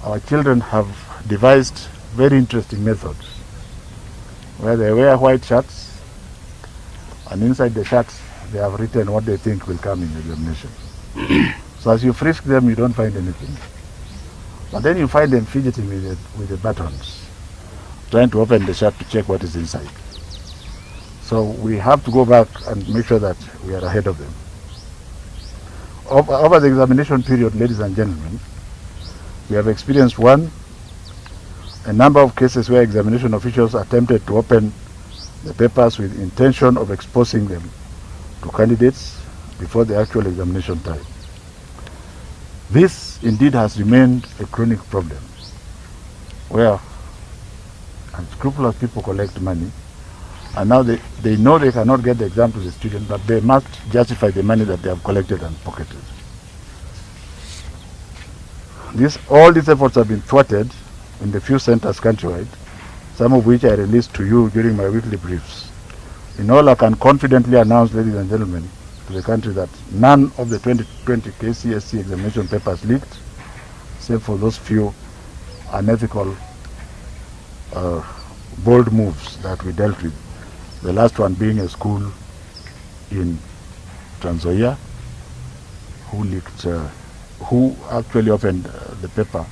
our children have devised very interesting methods where they wear white shirts, and inside the shirts they have written what they think will come in the examination. So as you frisk them, you don't find anything. But then you find them fidgeting with the buttons, trying to open the shirt to check what is inside. So we have to go back and make sure that we are ahead of them. Over the examination period, ladies and gentlemen, we have experienced a number of cases where examination officials attempted to open the papers with intention of exposing them to candidates before the actual examination time. This indeed has remained a chronic problem, where unscrupulous people collect money, and now they know they cannot get the exam to the student, but they must justify the money that they have collected and pocketed. All these efforts have been thwarted in the few centers countrywide, some of which I released to you during my weekly briefs. In all, I can confidently announce, ladies and gentlemen, to the country that none of the 2020 KCSE examination papers leaked, except for those few unethical bold moves that we dealt with. The last one being a school in Trans Nzoia who actually opened the paper.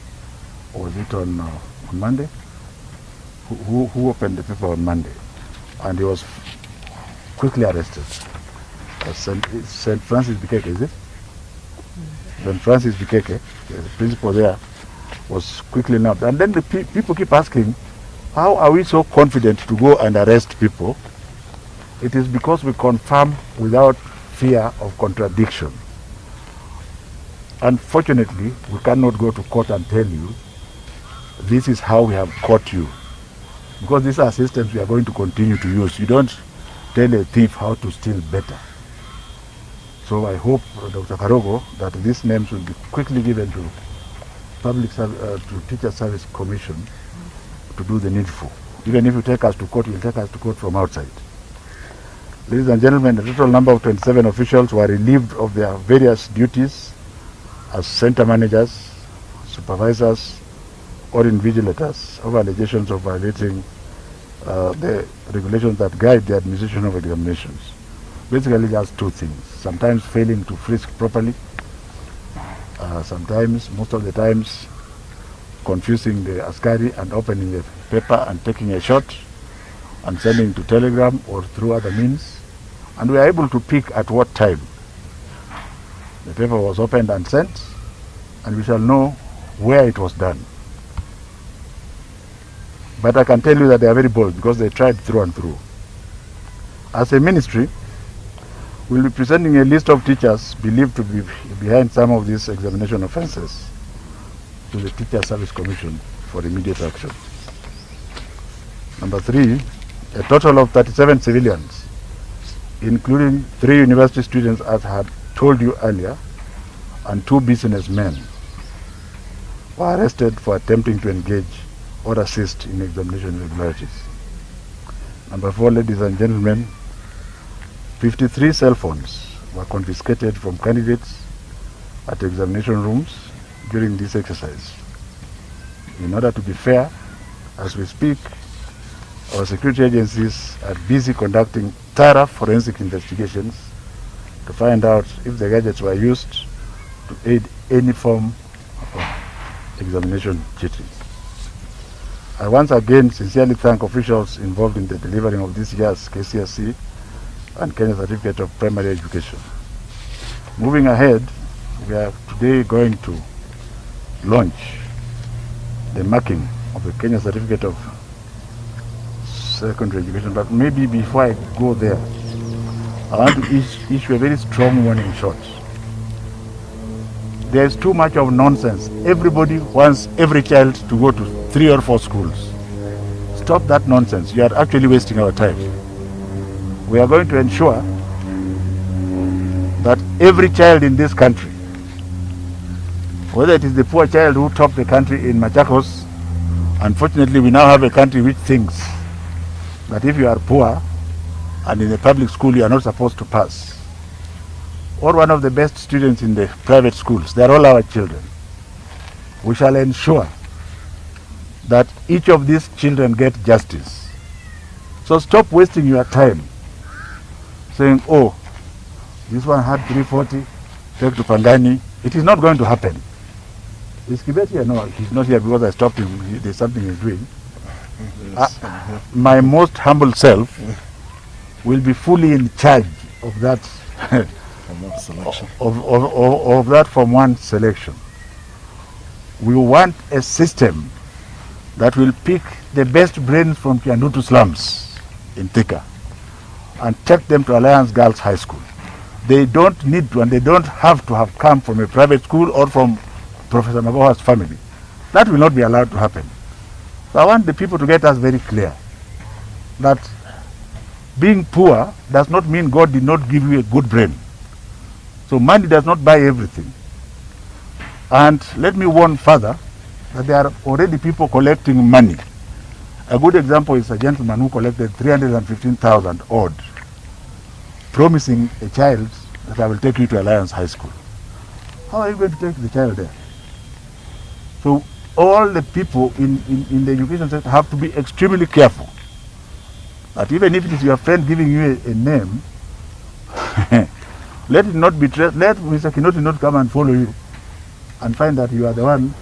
Or was it on Monday? Who opened the paper on Monday? And he was quickly arrested. St. Francis Bikeke, is it? St. Francis Bikeke, the principal there, was quickly nabbed. And then the people keep asking, how are we so confident to go and arrest people? It is because we confirm without fear of contradiction. Unfortunately, we cannot go to court and tell you, this is how we have caught you. Because these are systems we are going to continue to use. You don't tell a thief how to steal better. So I hope, Dr. Karogo, that these names will be quickly given to to Teacher Service Commission to do the needful. Even if you take us to court, you will take us to court from outside. Ladies and gentlemen, the total number of 27 officials were relieved of their various duties as center managers, supervisors, or invigilators over allegations of violating the regulations that guide the administration of examinations. Basically just two things. Sometimes failing to frisk properly, sometimes, most of the times, confusing the askari and opening the paper and taking a shot and sending to telegram or through other means. And we are able to pick at what time the paper was opened and sent, and we shall know where it was done. But I can tell you that they are very bold because they tried through and through. As a ministry, we'll be presenting a list of teachers believed to be behind some of these examination offences to the Teacher Service Commission for immediate action. Number 3, a total of 37 civilians, including 3 university students, as I had told you earlier, and 2 businessmen, were arrested for attempting to engage or assist in examination irregularities. Number 4, ladies and gentlemen, 53 cell phones were confiscated from candidates at examination rooms during this exercise. In order to be fair, as we speak, our security agencies are busy conducting thorough forensic investigations to find out if the gadgets were used to aid any form of examination cheating. I once again sincerely thank officials involved in the delivering of this year's KCSE and Kenya Certificate of Primary Education. Moving ahead, we are today going to launch the marking of the Kenya Certificate of Secondary Education, but maybe before I go there, I want to issue a very strong warning shot. There is too much of nonsense. Everybody wants every child to go to 3 or 4 schools. Stop that nonsense. You are actually wasting our time. We are going to ensure that every child in this country, whether it is the poor child who topped the country in Machakos, unfortunately we now have a country which thinks that if you are poor and in a public school you are not supposed to pass, or one of the best students in the private schools, they are all our children. We shall ensure that each of these children get justice. So stop wasting your time saying, oh, this one had 340, take to Pangani. It is not going to happen. Is Kibet here? No, he's not here because I stopped him. There's something he's doing. Yes, My most humble self will be fully in charge of that selection. of that Form 1 selection. We want a system that will pick the best brains from Kiandutu slums in Thika and take them to Alliance Girls High School. They don't need to, and they don't have to have come from a private school or from Professor Magoha's family. That will not be allowed to happen. So I want the people to get us very clear that being poor does not mean God did not give you a good brain. So money does not buy everything. And let me warn further that there are already people collecting money. A good example is a gentleman who collected 315,000 odd, promising a child that I will take you to Alliance High School. How are you going to take the child there? So all the people in the education sector have to be extremely careful that even if it is your friend giving you a name, let it not be let Mr. Kinoti not come and follow you and find that you are the one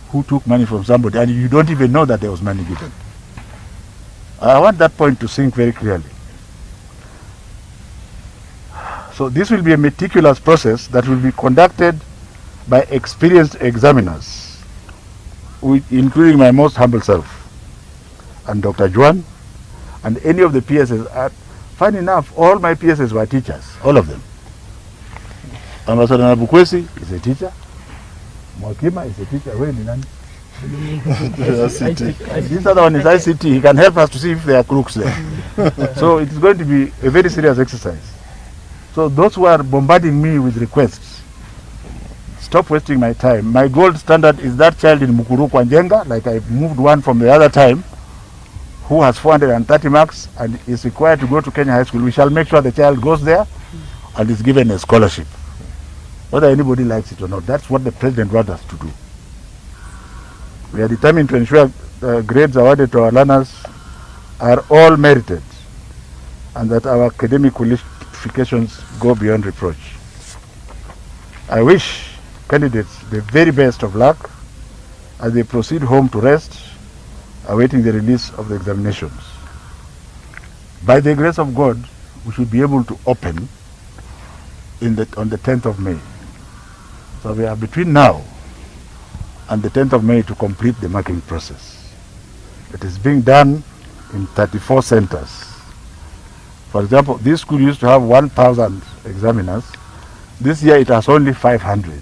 who took money from somebody and you don't even know that there was money given. I want that point to sink very clearly. So this will be a meticulous process that will be conducted by experienced examiners, including my most humble self and Dr. Juan and any of the PSs. Funny enough, all my PSs were teachers, all of them. Ambassador Nabukwesi is a teacher. Mwakima is a teacher. Where is nani? This other one is ICT. He can help us to see if there are crooks there. So it is going to be a very serious exercise. So those who are bombarding me with requests, stop wasting my time. My gold standard is that child in Mukuru Kwanjenga, like I moved one from the other time, who has 430 marks and is required to go to Kenya High School. We shall make sure the child goes there and is given a scholarship, whether anybody likes it or not. That's what the president wants us to do. We are determined to ensure grades awarded to our learners are all merited and that our academic qualifications go beyond reproach. I wish candidates the very best of luck as they proceed home to rest, awaiting the release of the examinations. By the grace of God, we should be able to open on the 10th of May. So we are between now and the 10th of May to complete the marking process. It is being done in 34 centers. For example, this school used to have 1,000 examiners. This year it has only 500.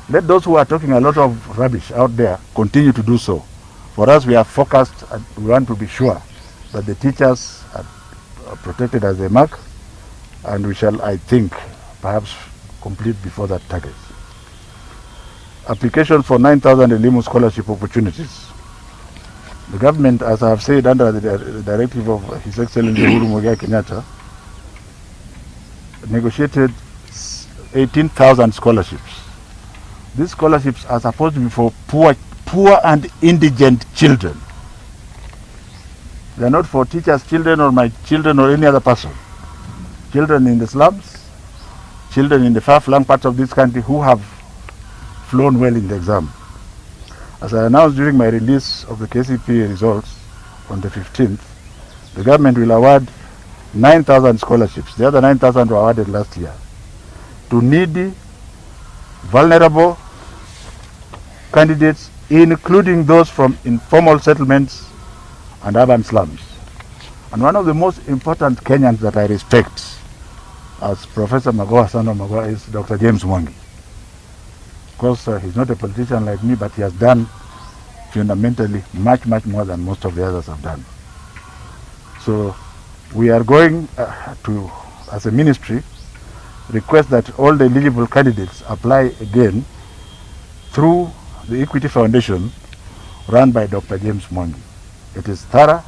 Let those who are talking a lot of rubbish out there continue to do so. For us, we are focused and we want to be sure that the teachers are protected as they mark, and we shall, I think, perhaps complete before that target. Applications for 9,000 Elimu scholarship opportunities. The government, as I have said, under the directive of His Excellency Uhuru Muigai Kenyatta, negotiated 18,000 scholarships. These scholarships are supposed to be for poor and indigent children. They are not for teachers' children or my children or any other person. Children in the slums, children in the far-flung parts of this country who have flown well in the exam. As I announced during my release of the KCSE results on the 15th, the government will award 9,000 scholarships. The other 9,000 were awarded last year to needy, vulnerable candidates, including those from informal settlements and urban slums. And one of the most important Kenyans that I respect as Professor Magoha, son of Magoha, is Dr. James Mwangi. Of course, he's not a politician like me, but he has done fundamentally much more than most of the others have done. So we are going to, as a ministry, request that all the eligible candidates apply again through the Equity Foundation run by Dr. James Mwangi. It is thorough.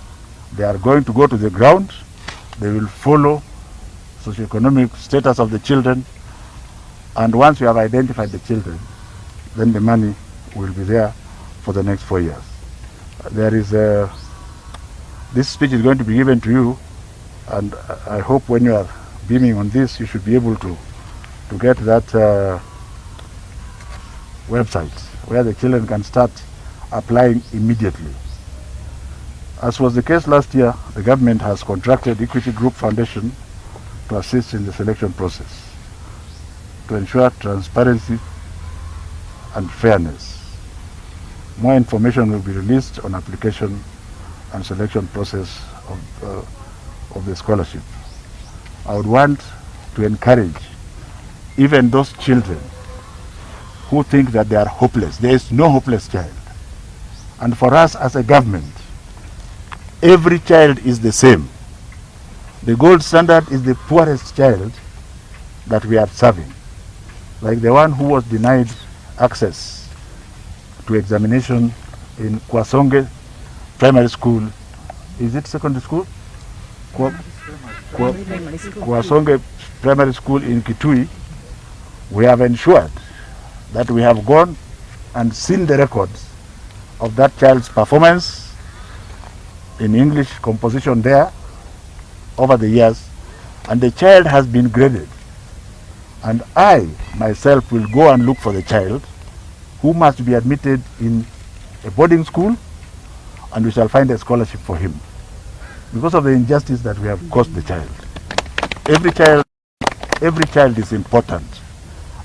They are going to go to the ground. They will follow socioeconomic status of the children. And once we have identified the children, then the money will be there for the next 4 years. There is this speech is going to be given to you, and I hope when you are beaming on this, you should be able to get that website where the children can start applying immediately. As was the case last year, the government has contracted Equity Group Foundation to assist in the selection process to ensure transparency and fairness. More information will be released on application and selection process of the scholarship. I would want to encourage even those children who think that they are hopeless. There is no hopeless child. And for us as a government, every child is the same. The gold standard is the poorest child that we are serving. Like the one who was denied access to examination in Kwasonge Primary School. Is it secondary school? Kwasonge Primary School in Kitui. We have ensured that we have gone and seen the records of that child's performance in English composition there over the years, and the child has been graded. And I myself will go and look for the child who must be admitted in a boarding school, and we shall find a scholarship for him because of the injustice that we have caused the child. Every child is important.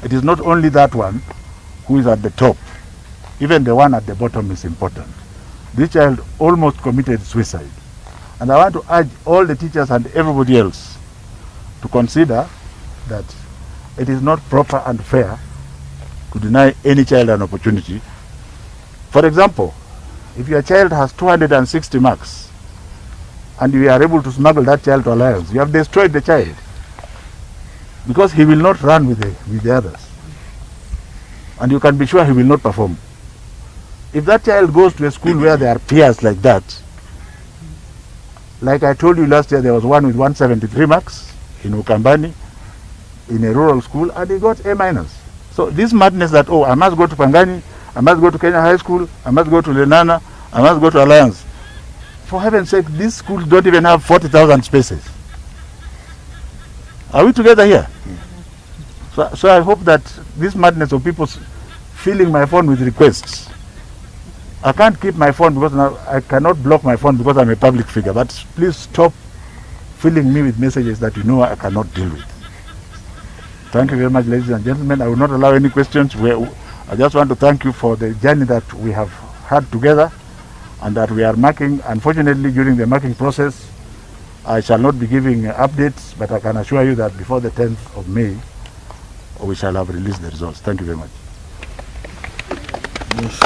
It is not only that one who is at the top. Even the one at the bottom is important. This child almost committed suicide. And I want to urge all the teachers and everybody else to consider that it is not proper and fair to deny any child an opportunity. For example, if your child has 260 marks and you are able to smuggle that child to Alliance, you have destroyed the child because he will not run with the others. And you can be sure he will not perform. If that child goes to a school where there are peers like that, like I told you last year, there was one with 173 marks in Ukambani, in a rural school, and he got A-. So this madness that, oh, I must go to Pangani, I must go to Kenya High School, I must go to Lenana, I must go to Alliance. For heaven's sake, these schools don't even have 40,000 spaces. Are we together here? So I hope that this madness of people filling my phone with requests, I can't keep my phone because now I cannot block my phone because I'm a public figure, but please stop filling me with messages that you know I cannot deal with. Thank you very much, ladies and gentlemen. I will not allow any questions. I just want to thank you for the journey that we have had together and that we are marking. Unfortunately, during the marking process, I shall not be giving updates, but I can assure you that before the 10th of May, we shall have released the results. Thank you very much. Yes.